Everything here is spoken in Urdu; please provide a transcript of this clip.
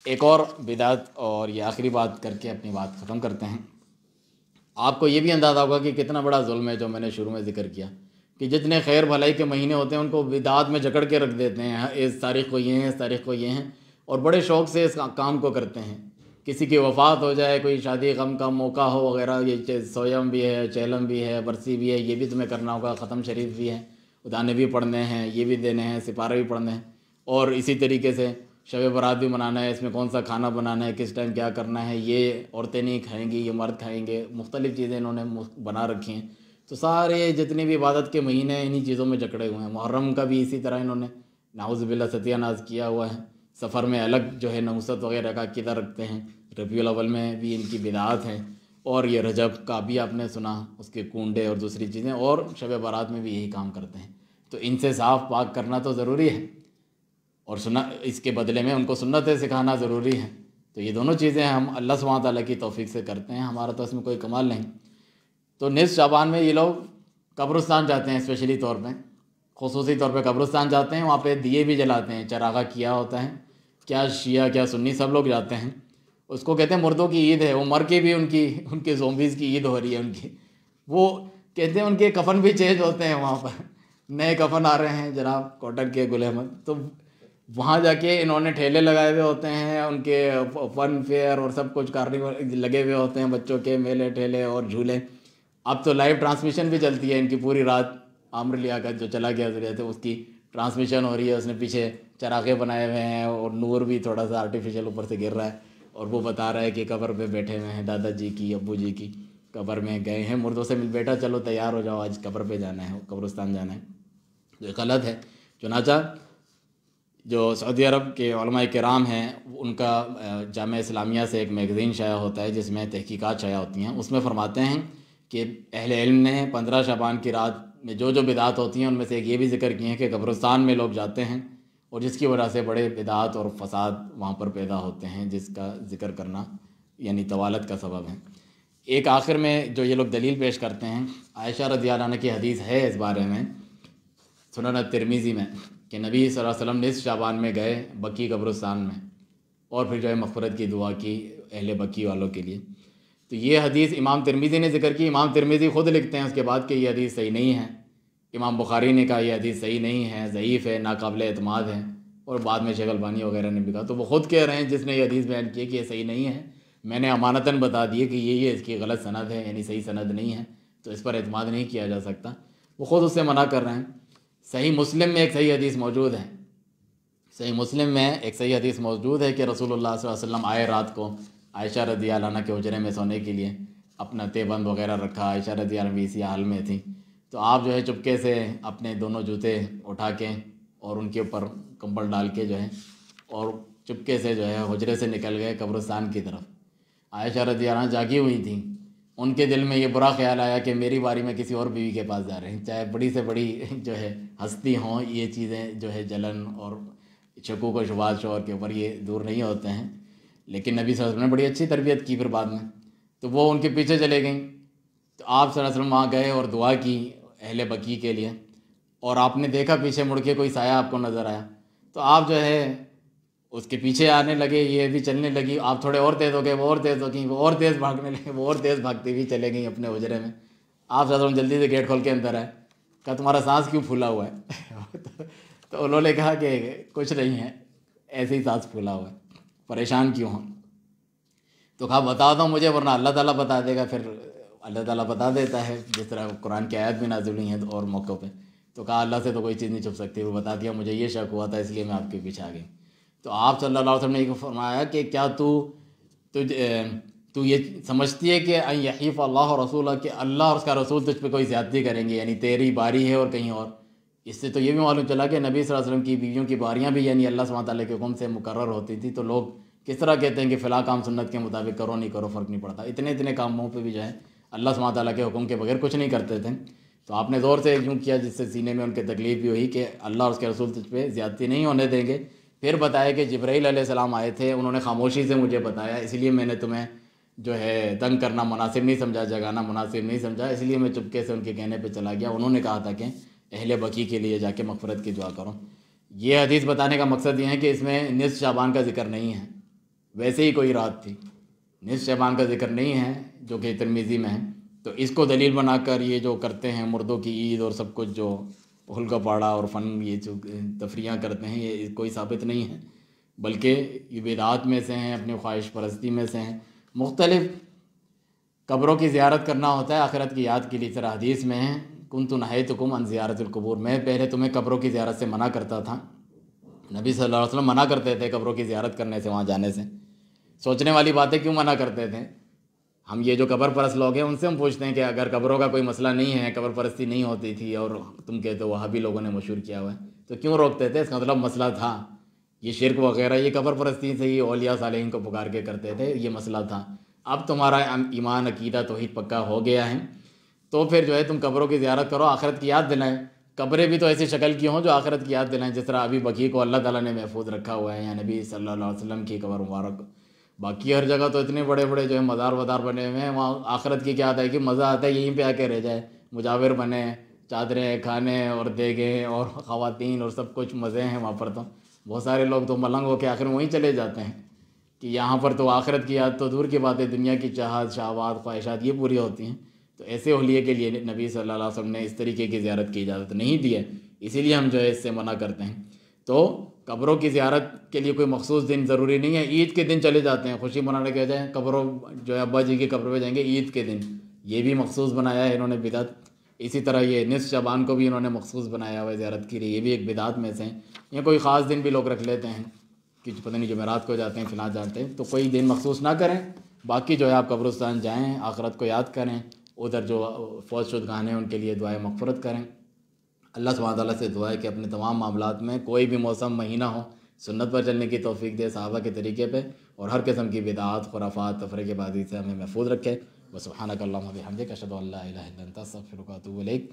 ایک اور بدعت اور یہ آخری بات کر کے اپنی بات ختم کرتے ہیں۔ آپ کو یہ بھی اندازہ ہوگا کہ کتنا بڑا ظلم ہے جو میں نے شروع میں ذکر کیا کہ جتنے خیر بھلائی کے مہینے ہوتے ہیں ان کو بدعات میں جکڑ کے رکھ دیتے ہیں، اس تاریخ کو یہ ہیں، اس تاریخ کو یہ ہیں، اور بڑے شوق سے اس کام کو کرتے ہیں۔ کسی کی وفات ہو جائے، کوئی شادی غم کا موقع ہو وغیرہ، یہ سویم بھی ہے، چیلم بھی ہے، برسی بھی ہے، یہ بھی تمہیں کرنا ہوگا، ختم شریف بھی ہے، ادانے بھی پڑھنے ہیں، یہ بھی دینے ہیں، سپارے بھی پڑھنے ہیں، اور اسی طریقے سے شب برات بھی منانا ہے، اس میں کون سا کھانا بنانا ہے، کس ٹائم کیا کرنا ہے، یہ عورتیں نہیں کھائیں گی، یہ مرد کھائیں گے، مختلف چیزیں انہوں نے بنا رکھی ہیں۔ تو سارے جتنی بھی عبادت کے مہینے ہیں انہی چیزوں میں جکڑے ہوئے ہیں۔ محرم کا بھی اسی طرح انہوں نے نعوذ باللہ ستیہ ناز کیا ہوا ہے۔ سفر میں الگ جو ہے نوست وغیرہ کا عقیدہ رکھتے ہیں، ربیع الاول میں بھی ان کی بدعات ہیں، اور یہ رجب کا بھی آپ نے سنا، اس کے کنڈے اور دوسری چیزیں، اور شب برات میں بھی یہی کام کرتے ہیں۔ تو ان سے صاف پاک کرنا تو ضروری ہے، اور اس کے بدلے میں ان کو سنتیں سکھانا ضروری ہے۔ تو یہ دونوں چیزیں ہم اللہ سبحانہ تعالیٰ کی توفیق سے کرتے ہیں، ہمارا تو اس میں کوئی کمال نہیں۔ تو نصف شعبان میں یہ لوگ قبرستان جاتے ہیں، اسپیشلی طور پہ، خصوصی طور پہ قبرستان جاتے ہیں، وہاں پہ دیے بھی جلاتے ہیں، چراغاں کیا ہوتا ہے، کیا شیعہ کیا سنی سب لوگ جاتے ہیں۔ اس کو کہتے ہیں مردوں کی عید ہے، وہ مر کے بھی ان کے زومبیز کی عید ہو رہی ہے ان کی۔ وہ کہتے ہیں ان کے کفن بھی چینج ہوتے ہیں، وہاں پر نئے کفن آ رہے ہیں جناب کاٹن کے، گل احمد۔ تو وہاں جا کے انہوں نے ٹھیلے لگائے ہوئے ہوتے ہیں، ان کے فن فیئر اور سب کچھ کارنیول لگے ہوئے ہوتے ہیں، بچوں کے میلے ٹھیلے اور جھولے۔ اب تو لائیو ٹرانسمیشن بھی چلتی ہے ان کی پوری رات، عامر لیاقت جو چلا گیا دنیا سے، اس کی ٹرانسمیشن ہو رہی ہے، اس نے پیچھے چراغے بنائے ہوئے ہیں اور نور بھی تھوڑا سا آرٹیفیشل اوپر سے گر رہا ہے، اور وہ بتا رہا ہے کہ قبر پہ بیٹھے ہوئے ہیں، دادا جی کی، ابو جی کی قبر میں گئے ہیں مردوں سے مل، بیٹا چلو تیار ہو جاؤ، آج قبر پہ جانا ہے، قبرستان جانا ہے۔ یہ غلط ہے۔ چنانچہ جو سعودی عرب کے علماء کرام ہیں، ان کا جامعہ اسلامیہ سے ایک میگزین شائع ہوتا ہے جس میں تحقیقات شائع ہوتی ہیں، اس میں فرماتے ہیں کہ اہل علم نے 15 شعبان کی رات میں جو بدعات ہوتی ہیں ان میں سے ایک یہ بھی ذکر کیے ہیں کہ قبرستان میں لوگ جاتے ہیں، اور جس کی وجہ سے بڑے بدعات اور فساد وہاں پر پیدا ہوتے ہیں، جس کا ذکر کرنا یعنی طوالت کا سبب ہے۔ ایک آخر میں جو یہ لوگ دلیل پیش کرتے ہیں، عائشہ رضی اللہ عنہ کی حدیث ہے اس بارے میں سنن ترمذی میں، کہ نبی صلی اللہ علیہ وسلم نصف شعبان میں گئے بقیع قبرستان میں، اور پھر جو ہے مغفرت کی دعا کی اہل بقیع والوں کے لیے۔ تو یہ حدیث امام ترمذی نے ذکر کی، امام ترمذی خود لکھتے ہیں اس کے بعد کہ یہ حدیث صحیح نہیں ہے۔ امام بخاری نے کہا یہ حدیث صحیح نہیں ہے، ضعیف ہے، ناقابل اعتماد ہے، اور بعد میں شیخ البانی وغیرہ نے بھی کہا۔ تو وہ خود کہہ رہے ہیں جس نے یہ حدیث بیان کی کہ یہ صحیح نہیں ہے، میں نے امانتاً بتا دیے کہ یہ اس کی غلط سند ہے، یعنی صحیح سند نہیں ہے، تو اس پر اعتماد نہیں کیا جا سکتا۔ وہ خود اس سے منع کر رہے ہیں۔ صحیح مسلم میں ایک صحیح حدیث موجود ہے، صحیح مسلم میں ایک صحیح حدیث موجود ہے کہ رسول اللہ صلی اللہ علیہ وسلم آئے رات کو عائشہ رضی اللہ عنہ کے حجرے میں سونے کے لیے، اپنا تیبند وغیرہ رکھا، عائشہ رضی اللہ عنہ بھی اسی حال میں تھی، تو آپ جو ہے چپکے سے اپنے دونوں جوتے اٹھا کے اور ان کے اوپر کمبل ڈال کے جو ہے، اور چپکے سے جو ہے حجرے سے نکل گئے قبرستان کی طرف۔ عائشہ رضی اللہ عنہ جاگی ہوئی تھیں، ان کے دل میں یہ برا خیال آیا کہ میری باری میں کسی اور بیوی کے پاس جا رہے ہیں، چاہے بڑی سے بڑی جو ہے ہستی ہوں، یہ چیزیں جو ہے جلن اور شکوک و شبہات شوہر کے اوپر یہ دور نہیں ہوتے ہیں۔ لیکن نبی صلی اللہ علیہ وسلم نے بڑی اچھی تربیت کی پھر بعد میں، تو وہ ان کے پیچھے چلے گئیں۔ تو آپ صلی اللہ علیہ وسلم وہاں گئے اور دعا کی اہل بقیع کے لیے، اور آپ نے دیکھا پیچھے مڑ کے کوئی سایہ آپ کو نظر آیا، تو آپ جو ہے اس کے پیچھے آنے لگے، یہ بھی چلنے لگی، آپ تھوڑے اور تیز ہو گئے، وہ اور تیز ہو گئیں، وہ اور تیز بھاگنے لگے، وہ اور تیز بھاگتی ہوئی چلے گئیں اپنے حجرے میں۔ آپ صلی اللہ علیہ وسلم جلدی سے گیٹ کھول کے اندر آئے، کہا تمہارا سانس کیوں پھولا ہوا ہے؟ تو انہوں نے کہا کہ کچھ نہیں ہے، ایسے ہی سانس پھولا ہوا ہے، پریشان کیوں ہوں؟ تو کہا بتا دو مجھے ورنہ اللہ تعالیٰ بتا دے گا۔ پھر اللہ تعالیٰ بتا دیتا ہے، جس طرح قرآن کی آیت بھی نازل ہوئی ہیں اور موقعوں پہ۔ تو کہا اللہ سے تو کوئی چیز نہیں چھپ سکتی، وہ بتا دیا، مجھے یہ شک ہوا تھا اس لیے میں آپ کے پیچھے آ گئی۔ تو آپ صلی اللہ علیہ وسلم نے یہ فرمایا کہ کیا تو یہ سمجھتی ہے کہ ان یحیف اللہ اور رسولہ، کہ اللہ اور اس کا رسول تجھ پہ کوئی زیادتی کریں گے، یعنی تیری باری ہے اور کہیں اور۔ اس سے تو یہ بھی معلوم چلا کہ نبی صلی اللہ علیہ وسلم کی بیویوں کی باریاں بھی یعنی اللہ سبحانہ تعالیٰ کے حکم سے مقرر ہوتی تھی، تو لوگ کس طرح کہتے ہیں کہ فلاں کام سنت کے مطابق کرو، نہیں کرو فرق نہیں پڑتا، اتنے کاموں پہ بھی جو ہے اللہ سبحانہ تعالیٰ کے حکم کے بغیر کچھ نہیں کرتے تھے۔ تو آپ نے زور سے یوں کیا جس سے سینے میں ان کے تکلیف بھی ہوئی کہ اللہ اور اس کے رسول تجھ پہ زیادتی نہیں ہونے دیں گے۔ پھر بتایا کہ جبرائیل علیہ السلام آئے تھے، انہوں نے خاموشی سے مجھے بتایا، اس لیے میں نے تمہیں جو ہے تنگ کرنا مناسب نہیں سمجھا، جگانا مناسب نہیں سمجھا، اس لیے میں چپکے سے ان کے کہنے پہ چلا گیا۔ انہوں نے کہا تھا کہ اہل بقیع کے لیے جا کے مغفرت کی دعا کرو۔ یہ حدیث بتانے کا مقصد یہ ہے کہ اس میں نصف شعبان کا ذکر نہیں ہے، ویسے ہی کوئی رات تھی۔ نصف شعبان کا ذکر نہیں ہے جو کہ ترمذی میں ہے، تو اس کو دلیل بنا کر یہ جو کرتے ہیں مردوں کی عید اور سب کچھ جو ہلکا پاڑا اور فن یہ جو تفریحاں کرتے ہیں، یہ کوئی ثابت نہیں ہے، بلکہ یہ بدعات میں سے ہیں، اپنی خواہش پرستی میں سے ہیں۔ مختلف قبروں کی زیارت کرنا ہوتا ہے آخرت کی یاد کے لیے، طرح حدیث میں ہے کنت نہیتکم عن زیارت القبور، میں پہلے تمہیں قبروں کی زیارت سے منع کرتا تھا۔ نبی صلی اللہ علیہ وسلم منع کرتے تھے قبروں کی زیارت کرنے سے، وہاں جانے سے۔ سوچنے والی بات ہے، کیوں منع کرتے تھے؟ ہم یہ جو قبر پرست لوگ ہیں ان سے ہم پوچھتے ہیں کہ اگر قبروں کا کوئی مسئلہ نہیں ہے، قبر پرستی نہیں ہوتی تھی اور تم کہتے ہو وہابی لوگوں نے مشہور کیا ہوا ہے، تو کیوں روکتے تھے؟ اس کا مطلب مسئلہ تھا، یہ شرک وغیرہ یہ قبر پرستی سے ہی اولیاء صالحین کو پکار کے کرتے تھے، یہ مسئلہ تھا۔ اب تمہارا ایمان عقیدہ توحید پکا ہو گیا ہے، تو پھر جو ہے تم قبروں کی زیارت کرو، آخرت کی یاد دلائیں۔ قبریں بھی تو ایسی شکل کی ہوں جو آخرت کی یاد دلائیں، جس طرح ابھی بقیع کو اللہ تعالیٰ نے محفوظ رکھا ہوا ہے، یا نبی صلی اللہ علیہ وسلم کی قبر مبارک۔ باقی ہر جگہ تو اتنے بڑے بڑے جو ہے مزار وزار بنے ہوئے ہیں، وہاں آخرت کی کیا آتا ہے کہ مزہ آتا ہے یہیں پہ آ کے رہ جائے، مجاور بنے، چادریں کھانے اور دیگیں اور خواتین اور سب کچھ مزے ہیں وہاں پر۔ تو بہت سارے لوگ تو ملنگ ہو کے آخر وہیں چلے جاتے ہیں کہ یہاں پر تو آخرت کی یاد تو دور کی بات ہے، دنیا کی چاہت شہوات خواہشات یہ پوری ہوتی ہیں۔ تو ایسے اولیاء کے لیے نبی صلی اللہ علیہ وسلم نے اس طریقے کی زیارت کی اجازت نہیں دی ہے، اسی لیے ہم جو ہے اس سے منع کرتے ہیں۔ تو قبروں کی زیارت کے لیے کوئی مخصوص دن ضروری نہیں ہے، عید کے دن چلے جاتے ہیں خوشی منانے کے بجائے، قبروں جو ہے ابا جی کی قبر پہ جائیں گے عید کے دن، یہ بھی مخصوص بنایا ہے انہوں نے بدعت۔ اسی طرح یہ نصف شعبان کو بھی انہوں نے مخصوص بنایا ہوا ہے زیارت کے لیے، یہ بھی ایک بدعت میں سے ہیں۔ یا کوئی خاص دن بھی لوگ رکھ لیتے ہیں کہ پتہ نہیں جمعرات کو جاتے ہیں فلاں جاتے ہیں، تو کوئی دن مخصوص نہ کریں، باقی جو ہے آپ قبرستان جائیں، آخرت کو یاد کریں، ادھر جو فوت شدگان ہیں ان کے لیے دعائے مغفرت کریں۔ اللہ سبحانہ تعالیٰ سے دعا ہے کہ اپنے تمام معاملات میں کوئی بھی موسم مہینہ ہو سنت پر چلنے کی توفیق دے صحابہ کے طریقے پہ، اور ہر قسم کی بدعات خرافات تفریق بازی سے ہمیں محفوظ رکھے۔ وسبحانک اللہم وبحمدک اشہد ان لا الہ الا انت استغفرک واتوب الیک۔